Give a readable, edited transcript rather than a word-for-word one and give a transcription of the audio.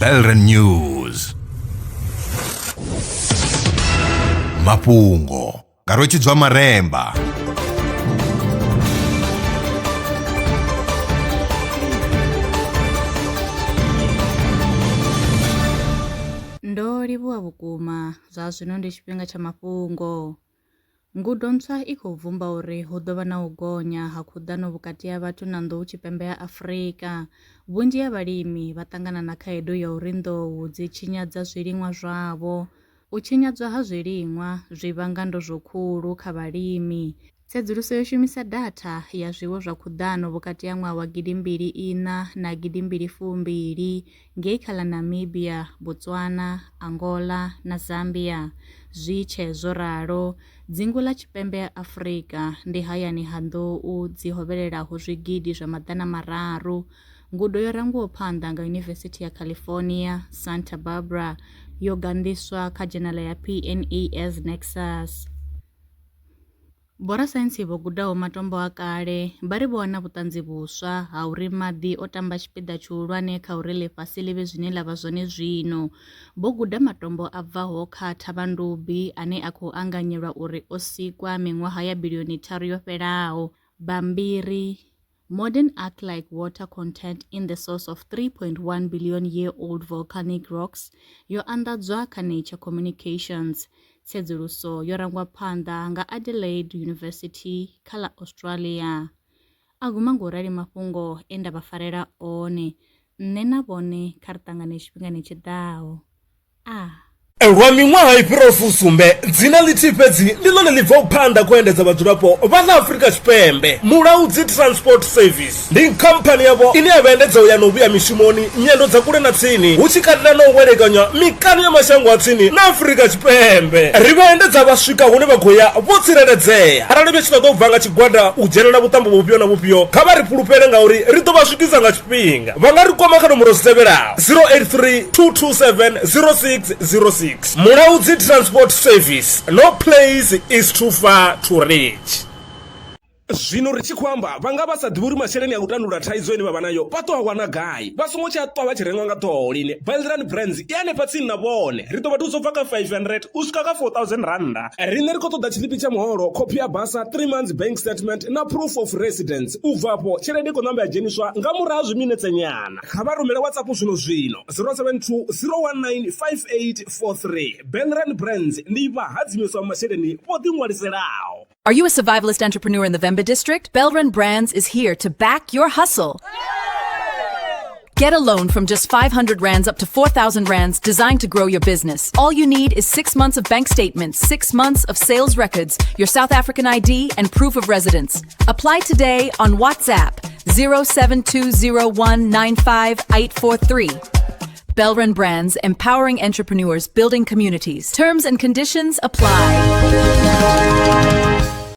Belren News. Mafhungo. Rotshidzwa Maremba. Ndo livhuwa vhukuma zwa zwino ndi tshifhinga tsha mafhungo. Ngudo ntswa i khou bvumba uri hu ḓo vha na u gonya ha khuḓano vhukati ha vhathu na nḓou tshipembe ya Afrika. Vhunzhi ha vhalimi vha ṱangana na khaedu ya uri nḓou dzi tshinyadza zwiliṅwa zwavho. U tshinyadzwa ha zwiliṅwa zwi vhanga ndozwo khulu kha vhalimi. Tsedzuluso yo shumisa data ya zwiwo zwa khuḓano vhukati ha ṅwaha wa 2004 na 2012 ngei kha ḽa Namibia, Botswana, Angola na Zambia. Zwi tshe zwo ralo, dzingu ḽa tshipembe ya Afrika ndi hayani ha nḓou dzi hovhelelaho zwigidi zwa maḓana mararu. Ngudo yo rangiwaho phanḓa nga Yunivesithi ya California, Santa Barbara yo gandiswa kha dzhenala ya PNAS Nexus. Borasaintsi vho gudaho matombo a kale vha ri vho wana vhuṱanzi vhuswa ha uri maḓi o tamba tshipiḓa tshihulwane kha uri ḽifhasi ḽi vhe zwine ḽa vha zwone zwino. Vho guda matombo a bvaho kha thavhandubi ane a khou anganyelwa uri o sikwa miṅwaha ya biḽioni 3 yo fhelaho. Bambiri, modern arc-like water content in the source of 3.1 billion-year-old volcanic rocks yo anḓadzwa kha Nature Communications. Tsedzuluso yo rangwa phanḓa nga Adelaide University kha ḽa Australia. A guma ngorali mafhungo e nda vha farela one. Nṋe na vhone kha ri ṱangane tshifhingani tshiḓaho. Lwa miṅwaha i fhiraho fusumbe dzina ḽithihi fhedzi ndi ḽone ḽi bvaho phanḓa khou endedza vhadzulapo vha ḽa Afrika Tshipembe. Mulaudzi Transport Service ndi khamphani yavho ine ya vha endedza u ya na u vhuya mishumoni nyendo dza kule na tsini, hu tshi katela na u welekanya mikano ya mashango a tsini na Afrika Tshipembe. Ri vha endedza vha swika hune vha khou ya vho tsireledzea. Arali vha tshi ṱoḓa u bva nga tshigwada u dzhenelela vhuṱambo vhufhio na vhufhio, kha vha ri fhulufhele ngauri ri ḓo vha swikisa nga tshifhinga. Vha nga ri kwama kha nomboro dzi tevhelaho 083 227 0606. Mulaudzi Transport Service. No place is too far to reach. Zwino ri tshi khou amba vha nga vha sa ḓivhi uri masheleni a u tandulula thaidzo ine vha vha nayo vha ṱo a wana gai, vha songo tsha ṱwa vha tshi rengwa nga ṱhoho lini. Belren Brands i hanefha tsini na vhone. Ri ḓo vha thusa u bva kha 500 u swika kha 4000 randa. Riṋe ri khou ṱoḓa tshiḽipi tsha muholo, khophi ya basa, 3 months bank statement na proof of residence. U bvapo tshelede i khou ṋamba ya dzheniswa nga murahu ha zwiminetse nyana. Kha vha rumele WhatsApp zwino 072 019 5843. Belren Brands ndi vha hadzimiswa masheleni vho ḓiṅwaliselaho. Are you a survivalist entrepreneur in the Vemba district? Belren Brands is here to back your hustle. Get a loan from just 500 rands up to 4,000 rands designed to grow your business. All you need is 6 months of bank statements, 6 months of sales records, your South African ID, and proof of residence. Apply today on WhatsApp 07201958843. Belren Brands, empowering entrepreneurs, building communities. Terms and conditions apply.